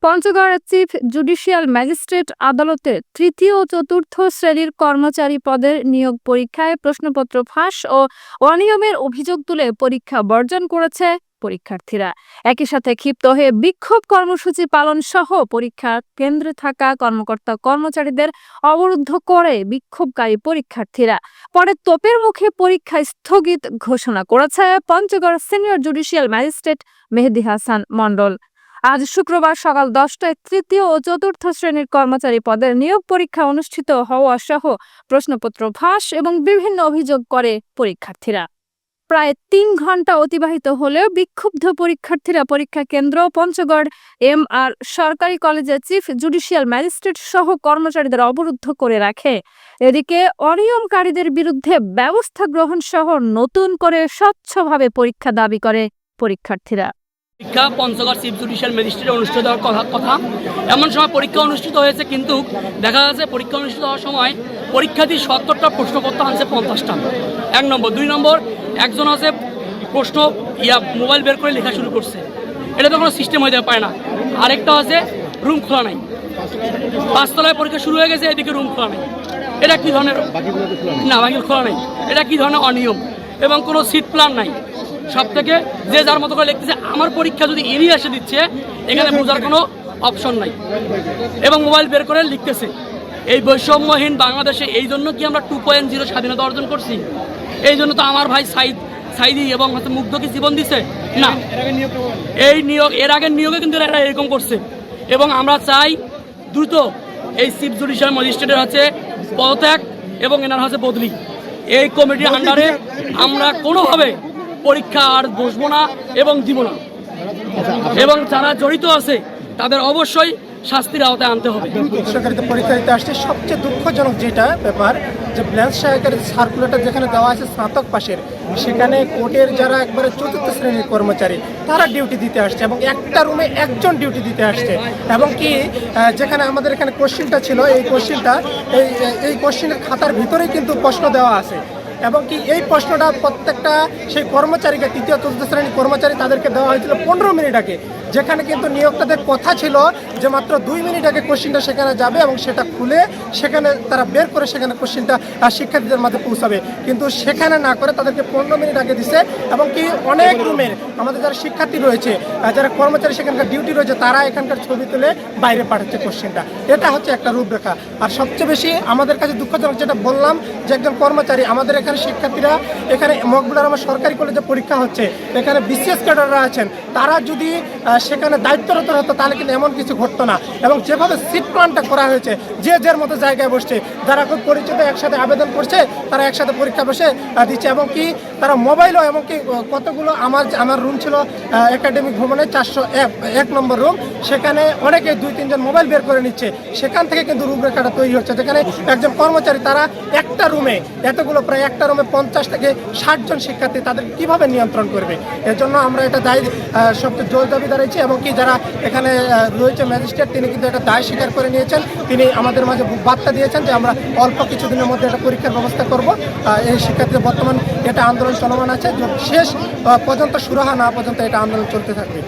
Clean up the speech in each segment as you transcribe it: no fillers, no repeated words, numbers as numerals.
Panchagarh chief judicial magistrate আদালতে তৃতীয় ও চতুর্থ শ্রেণীর কর্মচারী পদের নিয়োগ পরীক্ষায় প্রশ্নপত্র ফাঁস ও অনিয়মের অভিযোগ তুলে পরীক্ষা বর্জন করেছে পরীক্ষার্থীরা। একই সাথে ক্ষিপ্ত হয়ে বিক্ষোভ কর্মসূচি পালন সহ পরীক্ষা কেন্দ্রে থাকা কর্মকর্তা কর্মচারীদের অবরুদ্ধ করে বিক্ষোভকারী পরীক্ষার্থীরা। পরে তোপের মুখে পরীক্ষা স্থগিত ঘোষণা করেছে পঞ্চগড় সিনিয়র জুডিশিয়াল ম্যাজিস্ট্রেট মেহেদী হাসান মণ্ডল। আজ শুক্রবার সকাল 10টায় তৃতীয় ও চতুর্থ শ্রেণীর কর্মচারী পদের নিয়োগ পরীক্ষা অনুষ্ঠিত হওয়া সহ প্রশ্নপত্র ফাঁস এবং বিভিন্ন অভিযোগ করে পরীক্ষার্থীরা। প্রায় 3 ঘন্টা অতিবাহিত হলেও বিক্ষুব্ধ পরীক্ষার্থীরা পরীক্ষা কেন্দ্র পঞ্চগড় এম.আর. সরকারি কলেজের চিফ জুডিশিয়াল ম্যাজিস্ট্রেট সহ কর্মচারীদের অবরুদ্ধ করে রাখে। এদিকে অনিয়মকারীদের বিরুদ্ধে ব্যবস্থা গ্রহণ সহ নতুন করে স্বচ্ছভাবে পরীক্ষা দাবি করে পরীক্ষার্থীরা। পরীক্ষা পঞ্চগড় চিফ জুডিশিয়াল ম্যাজিস্ট্রেটে অনুষ্ঠিত হওয়ার কথা। এমন সময় পরীক্ষা অনুষ্ঠিত হয়েছে, কিন্তু দেখা যাচ্ছে পরীক্ষা অনুষ্ঠিত হওয়ার সময় পরীক্ষার্থী 70টা প্রশ্নপত্র আনছে 50টা। 1 নম্বর। 2 নম্বর, একজন আছে প্রশ্ন মোবাইল বের করে লেখা শুরু করছে। এটা তো কোনো সিস্টেম হয়ে পারে না। আরেকটা আছে রুম খোলা নাই। 5 তলায় পরীক্ষা শুরু হয়ে গেছে, এদিকে রুম খোলা নাই। এটা কি ধরনের না, বাকিগুলো খোলা নাই। এটা কি ধরনের অনিয়ম? এবং কোনো সিট প্ল্যান নাই। সব থেকে যে যার মতো করে লিখতেছে। আমার পরীক্ষা যদি ইনি এসে দিচ্ছে, এখানে বোঝার কোনো অপশন নাই। এবং মোবাইল বের করে লিখতেছে। এই বৈষম্যহীন বাংলাদেশে এই জন্য কি আমরা 2.0 স্বাধীনতা অর্জন করছি? এই জন্য তো আমার ভাই সাইদি এবং মুগ্ধ কি জীবন দিছে না। এই নিয়োগ এর আগের নিয়োগে কিন্তু এরা এরকম করছে। এবং আমরা চাই দ্রুত এই চিফ জুডিশিয়াল ম্যাজিস্ট্রেটের হচ্ছে পদত্যাগ এবং এনার হচ্ছে বদলি। এই কমিটির আন্ডারে আমরা কোনোভাবে পরীক্ষা আর বসবো না এবং দিব না। এবং যারা জড়িত আছে তাদের অবশ্যই শাস্তির আওতায় আনতে হবে। সরকারিতে পরীক্ষা দিতে আসছে সবচেয়ে দুঃখজনক যেটা ব্যাপার, যে ব্রাঞ্চ সহকারী সার্কুলারটা যেখানে দেওয়া আছে স্নাতক পাশের, সেখানে কোর্টের যারা একবারে চতুর্থ শ্রেণীর কর্মচারী তারা ডিউটি দিতে আসছে এবং একটা রুমে একজন ডিউটি দিতে আসছে। এবং কি যেখানে আমাদের এখানে কোশ্চিনটা ছিল, এই কোশ্চিনটা এই কোশ্চিনের খাতার ভিতরেই কিন্তু প্রশ্ন দেওয়া আছে। এবং কি এই প্রশ্নটা প্রত্যেকটা সেই কর্মচারীকে, তৃতীয় চতুর্থ শ্রেণীর কর্মচারী, তাদেরকে দেওয়া হয়েছিল 15 মিনিট আগে। যেখানে কিন্তু নিয়োগটাদের কথা ছিল যে মাত্র 2 মিনিট আগে কোশ্চিনটা সেখানে যাবে এবং সেটা খুলে সেখানে তারা বের করে সেখানে কোশ্চিনটা শিক্ষার্থীদের মাঝে পৌঁছাবে। কিন্তু সেখানে না করে তাদেরকে 15 মিনিট আগে দিছে। এবং কি অনেক রুমের আমাদের যারা শিক্ষার্থী রয়েছে, যারা কর্মচারী সেখানকার ডিউটি রয়েছে, তারা এখানকার ছবি তুলে বাইরে পাঠাচ্ছে কোশ্চিনটা। এটা হচ্ছে একটা রূপরেখা। আর সবচেয়ে বেশি আমাদের কাছে দুঃখজনক যেটা বললাম, যে একজন কর্মচারী, আমাদের এখানে শিক্ষার্থীরা এখানে মকবুলার আমার সরকারি কলেজে পরীক্ষা হচ্ছে, এখানে বিসিএস ক্যাডাররা আছেন, তারা যদি সেখানে দায়িত্বরত হতো তাহলে কিন্তু এমন কিছু ঘটতো না। এবং যেভাবে সিট প্ল্যানটা করা হয়েছে, যে যার মতো জায়গায় বসছে, যারা খুব পরিচিত একসাথে আবেদন করছে, তারা একসাথে পরীক্ষা বসে দিচ্ছে। এবং কি তারা মোবাইলও, এবং কি কতগুলো আমার রুম ছিল একাডেমিক ভবনে 401 নম্বর রুম, সেখানে অনেকে 2-3 জন মোবাইল বের করে নিচ্ছে। সেখান থেকে কিন্তু রূপরেখাটা তৈরি হচ্ছে, যেখানে একজন কর্মচারী তারা একটা রুমে এতগুলো, প্রায় একটা রুমে 50 থেকে 60 জন শিক্ষার্থী, তাদের কিভাবে নিয়ন্ত্রণ করবে? এর জন্য আমরা এটা দায়ী সবচেয়ে জোর দাবি দাঁড়িয়েছি। এবং কি যারা এখানে রয়েছে ম্যাজিস্ট্রেট, তিনি কিন্তু এটা দায় স্বীকার করে নিয়েছেন। তিনি আমাদের মাঝে বার্তা দিয়েছেন যে আমরা অল্প কিছুদিনের মধ্যে একটা পরীক্ষার ব্যবস্থা করব। এই শিক্ষার্থীদের বর্তমান এটা আন্দোলন চলমান আছে, শেষ পর্যন্ত সুরাহা না পর্যন্ত এটা আন্দোলন চলতে থাকবে।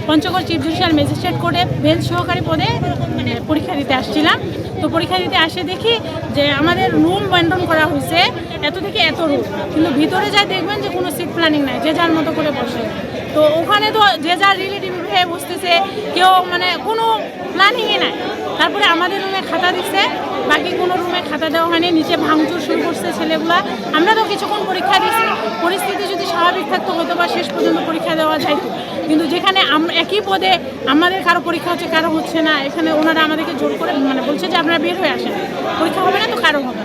পঞ্চগড় চিফ জুডিশিয়াল ম্যাজিস্ট্রেট কোর্টে বেঞ্চ সহকারী পদে পরীক্ষা দিতে আসছিলাম। তো পরীক্ষা দিতে আসে দেখি যে আমাদের রুম বন্টন করা হয়েছে, এত থেকে এত রুম, কিন্তু ভিতরে যাই দেখবেন যে কোনো সিট প্ল্যানিং নাই, যে যার মতো করে বসে। তো ওখানে তো যে যার রিলেটিভ হয়ে বসতেছে, কেউ মানে কোনো প্ল্যানিংই নাই। তারপরে আমাদের রুমে খাতা দিচ্ছে, বাকি কোনো রুমে খাতা দেওয়া হয়নি। নিচে ভাঙচুর শুরু করছে ছেলেগুলা। আমরা তো কিছুক্ষণ পরীক্ষা দিচ্ছি, পরিস্থিতি যদি স্বাভাবিক থাকতো হয়তো বা শেষ পর্যন্ত পরীক্ষা দেওয়া যাইতো। কিন্তু যেখানে একই পদে আমাদের কারো পরীক্ষা হচ্ছে, কারো হচ্ছে না, এখানে ওনারা আমাদেরকে জোর করে বলছে যে আপনারা বের হয়ে আসেন, পরীক্ষা হবে না তো কারো হবে।